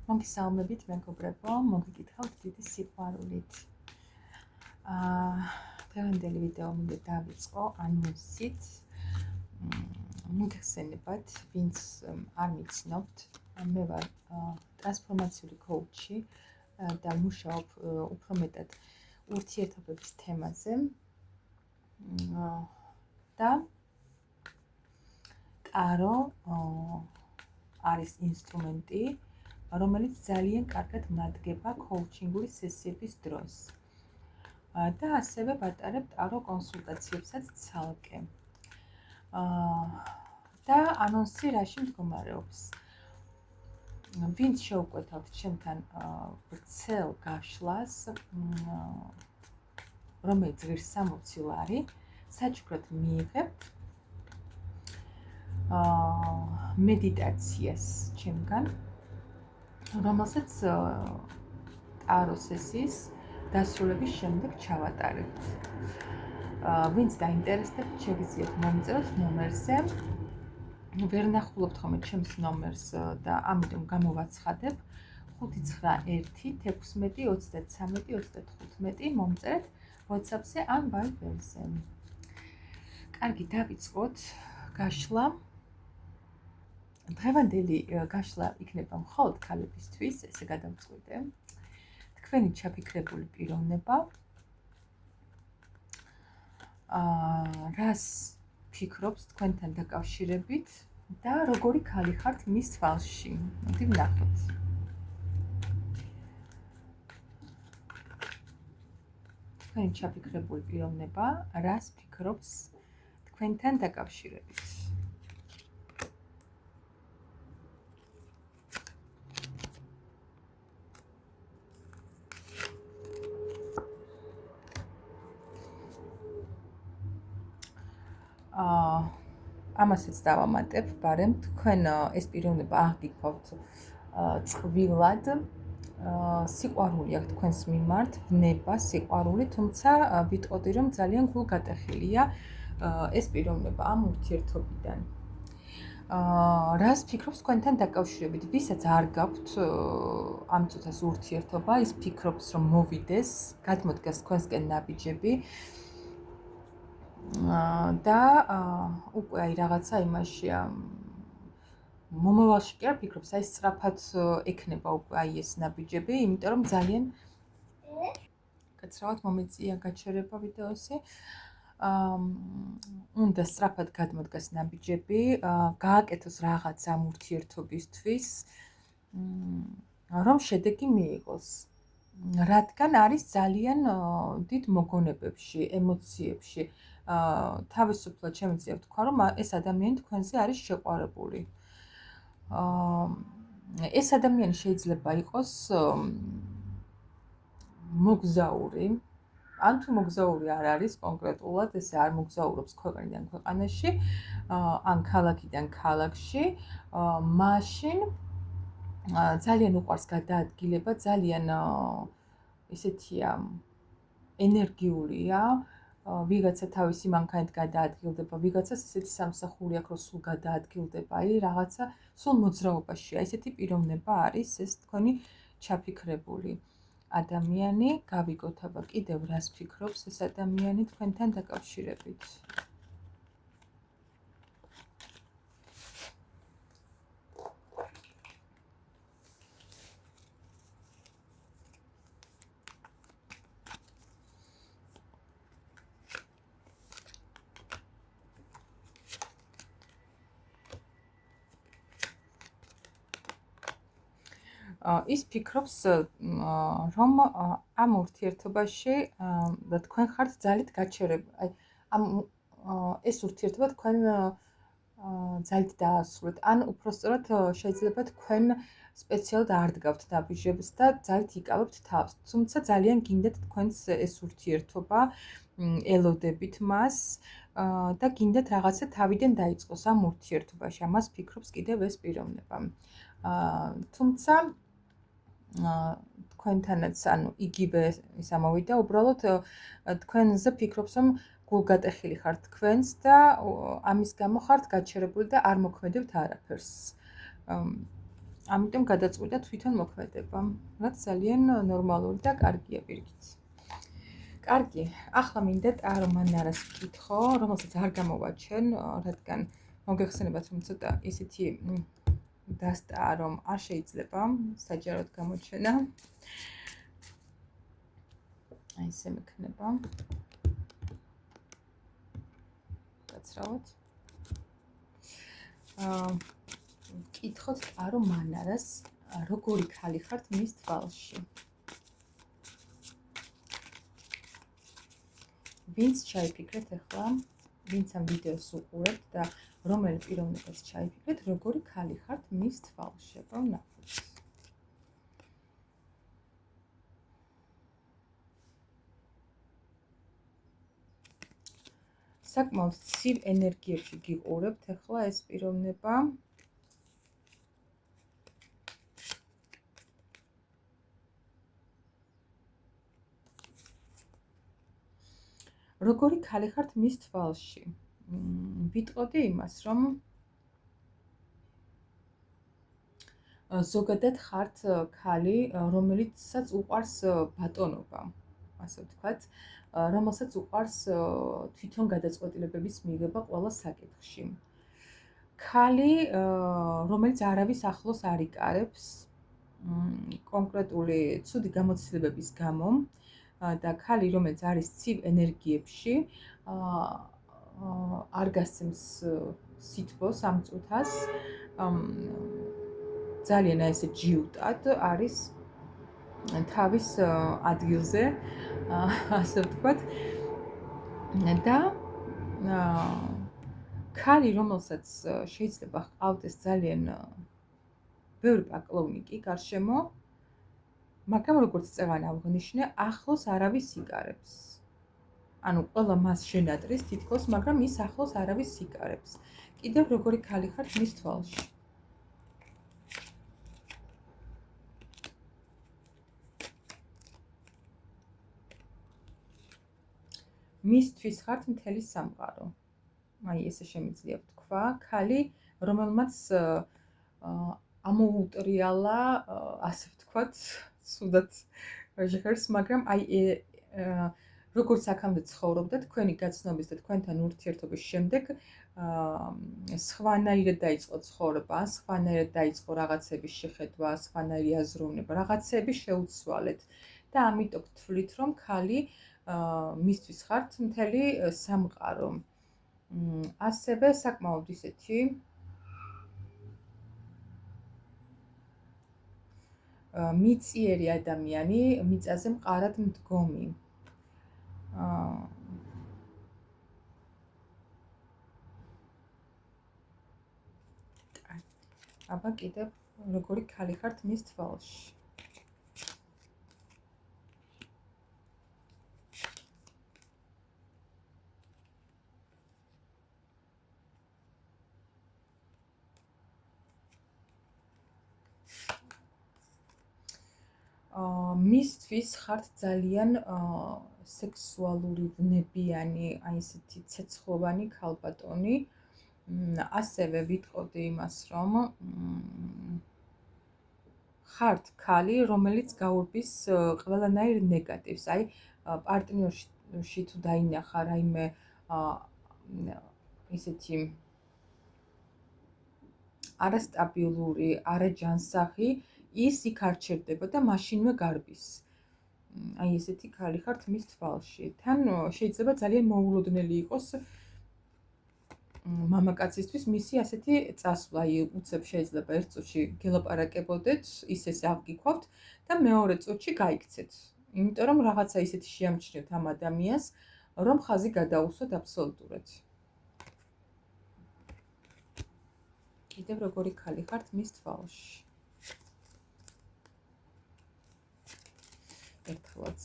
მოგესალმებით მეგობრებო, მოგიკითხავთ დიდი სიყვარულით. დღევანდელი ვიდეო მინდა დავიწყო ანონსით. მოგხსენებათ, ვინც არ მიცნობთ, მე ვარ ტრანსფორმაციული კოუჩი და მუშაობ უფრო მეტად ურთიერთობების თემაზე. და ტარო არის ინსტრუმენტი, რომელიც ძალიან კარგად მადგება კოუჩინგური სესიების დროს. და ასევე ვატარებ ტარო კონსულტაციებსაც ცალკე. და ანონსი რაში მდგომარეობს? ვინც შეუკვეთავთ ჩემთან ვრცელ გაშლას, რომელიც ღირსამოცილ არის, საჩუქრად მიიღებთ მედიტაციას ჩემგან, რომელსაც ტარო სესიის დასრულების შემდეგ ჩავატარებთ. ვინც დაინტერესდებთ, შეგიძლიათ მომწეროთ ნომერზე. ვერ ნახულობთ ხოლმე ჩემს ნომერს და ამიტომ გამოვაცხადებ 591-16-33-35 მომწერეთ WhatsApp-ზე ან Viber-ზე. კარგი, დავიწყოთ გაშლა. დღევანდელი გაშლა იქნება მხოლოდ ქალებისთვის, ესე გადავწყვიტე. თქვენი ჩაფიქრებული პიროვნება, რას ფიქრობს თქვენთან დაკავშირებით და როგორი ქალი ხართ მის თვალში. მოდი ვნახოთ. თქვენი ჩაფიქრებული პიროვნება, რას ფიქრობს თქვენთან დაკავშირებით. ამასაც დავამატებ, ბარემ თქვენ ეს პიროვნება აღგიქვავთ წყვილად, სიყვარული აქვს თქვენს მიმართ, ვნება სიყვარული, თუმცა ვიტყოდი, რომ ძალიან გულგატეხილია ეს პიროვნება ამ ურთიერთობიდან. რას ფიქრობს თქვენთან დაკავშირებით? ვისაც არ გაქვთ ამ წუთას ურთიერთობა, ის ფიქრობს, რომ მოვიდეს, გადმოდგას თქვენსკენ ნაბიჯები. და უკვე აი რაღაცა იმაშია, მომავალში კი არ ფიქრობს, აი სწრაფად ექნება უკვე აი ეს ნაბიჯები, იმიტომ რომ ძალიან კაცრავად მომიწია გაჩერება ვიდეოსი. უნდა სწრაფად გადმოდგას ნაბიჯები, გააკეთოს რაღაც ამ ურთიერთობისთვის, რომ შედეგი მიიღოს. რადგან არის ძალიან დიდ მოგონებებში, ემოციებში. თავისუფლად შემიძლია ვთქვა, რომ ეს ადამიანი თქვენზე არის შეყვარებული. ეს ადამიანი შეიძლება იყოს მოგზაური, ან თუ მოგზაური არ არის კონკრეტულად, ესე არ მოგზაურობს ქვეყნიდან ქვეყანაში, ან ქალაქიდან ქალაქში, მაშინ ძალიან უყვარს გადაადგილება, ძალიან ისეთია ენერგიულია, ვიღაცა თავისი მანქანით გადაადგილდება, ვიღაცას ისეთი სამსახური აქვს, რომ სულ გადაადგილდება, აი რაღაცა სულ მოძრაობაშია. ესეთი პიროვნება არის ეს თქვენი ჩაფიქრებული ადამიანი. გავიგოთ აბა კიდევ რას ფიქრობს ეს ადამიანი თქვენთან დაკავშირებით. ის ფიქრობს, რომ ამ ურთიერთობაში და თქვენ ხართ ძალით გაჩერებული. ეს ურთიერთობა თქვენ ძალით დაასრულეთ, ან უпростоრად შეიძლება თქვენ სპეციალად არ დგავთ ნაბიჯებს და ძალით იკავებთ თავს. თუმცა ძალიან გინდათ თქვენს ეს ურთიერთობა, ელოდებით მას და გინდათ რაღაცა თავიდან დაიწყოს ამ ურთიერთობაში. ამას ფიქრობს კიდევ ეს პიროვნება. თუმცა თქვენთანაც, ანუ იგივე ის ამოვიდა, უბრალოდ თქვენზე ფიქრობს, რომ გულგატეხილი ხართ თქვენს და ამის გამო ხართ გაჩერებული და არ მოქმედებთ არაფერს. ამიტომ გადაწყვიტა თვითონ მოქმედება, რაც ძალიან ნორმალური და კარგია პირიქით. კარგი, ახლა მინდა ტარო მანარას ვკითხო, რომელსაც არ გამოვაჩენ, რადგან მოგეხსენებათ, რომ ცოტა ისეთი დასტაა, რომ არ შეიძლება საჯაროდ გამოჩენა. აი ესე მექნება. გაცრავოთ. ვკითხოთ ტარო მანარას, როგორი ქალი ხართ მის თვალში. ვინც ჩაიფიქრეთ ახლა, ვინც ამ ვიდეოს უყურებთ და რომელი პიროვნებას ჩაიფიქრეთ, როგორი ქალი ხართ მის თვალში, ვნახოთ. საკმაოდ ცივ ენერგიებში გიყურებთ ახლა ეს პიროვნება. როგორი ქალი ხართ მის თვალში? ვიტყოდი იმას, რომ ზოგადად ხართ ქალი, რომელიცაც უყვარს ბატონობა, ასე ვთქვათ, რომელსაც უყვარს თვითონ გადაწყვეტილებების მიღება ყველა საკითხში. ქალი, რომელიც არავის ახლოს არ იკარებს კონკრეტული ცუდი გამოცდილებების გამო და ქალი, რომელიც არის ცივ ენერგიებში, არ გასცემს სითბოს ამ წუთას, ძალიან ესე ჯიუტად არის თავის ადგილზე, ასე ვთქვათ, და ქალი, რომელსაც შეიძლება ჰყავდეს ძალიან ბევრი პაკლოვნიკი გარშემო, მაგრამ როგორც წევან აღნიშნე, ახლოს არავის იკარებს. ანუ ყველა მას შენატრის თითქოს, მაგრამ ის ახლოს არავის იკარებს. კიდევ როგორი ქალი ხართ მის თვალში? მისთვის ხართ მთელი სამყარო. აი ესე შემიძლია ვთქვა, ქალი, რომელმაც ამოუტრიალა, ასე ვთქვათ, ცუდად ჟღერს, მაგრამ აი როგორც აქამდე ცხოვრობდა თქვენი გაცნობის და თქვენთან ურთიერთობის შემდეგ, სხვანაირად დაიწყო ცხოვრება, ან სხვანაირად დაიწყო რაღაცების შეხედვა, სხვანაირი აზროვნება, რაღაცები შეუცვალეთ და ამიტომ ვთვლით, რომ ქალი მისთვის ხართ მთელი სამყარო. ასევე საკმაოდ ისეთი მიწიერი ადამიანი, მიწაზე მყარად მდგომი. აბა კიდევ როგორი ქალი ხართ მის თვალში? მისთვის ხართ ძალიან სექსუალური, ვნებიანი, აი ესეთი ცეცხლოვანი ქალბატონი. ასევე ვიტყოდი იმას, რომ ხართ ქალი, რომელიც გაურბის ყველანაირ ნეგატივს. აი პარტნიორში თუ დაინახა რაიმე ისეთი არასტაბილური, არაჯანსაღი, ის იქ არ ჩერდება და მაშინვე გარბის. აი ესეთი ქალი ხართ მის თვალში. თან შეიძლება ძალიან მოულოდნელი იყოს მამაკაცისთვის მისი ასეთი წასვლა. აი უცებ შეიძლება ერთ წუთში გელაპარაკებოდეთ, ისე აღგიქვავთ და მეორე წუთში გაიქცეთ. იმიტომ რომ რაღაცა ისეთი შეამჩნევთ ამ ადამიანს, რომ ხაზი გადაუსვათ აბსოლუტურად. კიდევ როგორი ქალი ხართ მის თვალში? ერთხელაც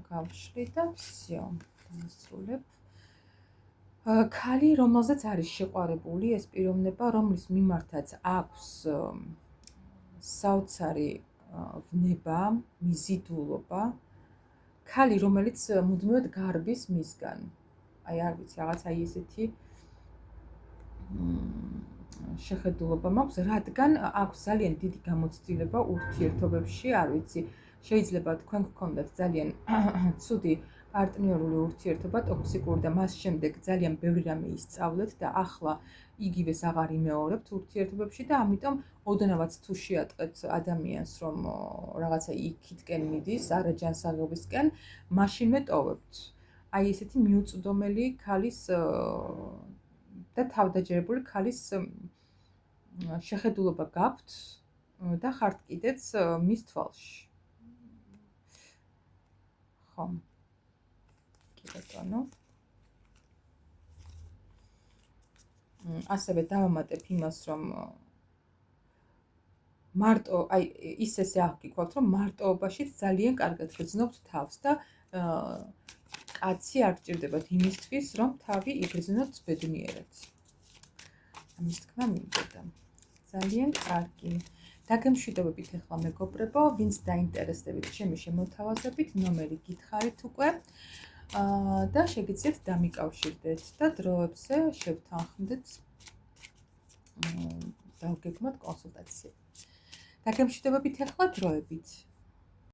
გავშლი და всё, დავასრულებ. ქალი, რომელზეც არის შეყვარებული ეს პიროვნება, რომლის მიმართაც აქვს საოცარი ვნება, მიზიდულობა, ქალი, რომელიც მუდმივად გარბის მისგან. აი არ ვიცი, რაღაც აი ესეთი შეხედულობა მაქვს, რადგან აქვს ძალიან დიდი გამოცდილება ურთიერთობებში, არ ვიცი, შეიძლება თქვენ გქონდათ ძალიან ცუდი პარტნიორული ურთიერთობა, ტოქსიკური და მას შემდეგ ძალიან ბევრი რამე ისწავლეთ და ახლა იგივეს აღარ იმეორებთ ურთიერთობებში და ამიტომ ოდნავაც თუ შეატყეთ ადამიანს, რომ რაღაცა იქითკენ მიდის, არაჯანსაღებისკენ, მაშინვე ტოვებთ. აი ესეთი მიუწვდომელი ქალის და თავდაჯერებული ქალის შეხედულობა გაქვთ და ხართ კიდეც მის თვალში. ხო. კი ბატონო. ასევე დავამატებ იმას, რომ მარტო, აი ის ესე აღგიქვათ, რომ მარტოობაშიც ძალიან კარგად გრძნობთ თავს და კაცი არ გჭირდებათ იმისთვის, რომ თავი იგრძნოთ ბედნიერად. ამის თქმა მინდოდა. ძალიან კარგი. დაგემშვიდობებით ახლა მეგობრებო, ვინც დაინტერესდებით ჩემი შემოთავაზებით, ნომერი გითხარით უკვე. და შეგიძლიათ დამიკავშირდეთ და დროებზე შევთანხმდეთ დავგეგმოთ კონსულტაცია. დაგემშვიდობებით ახლა დროებით.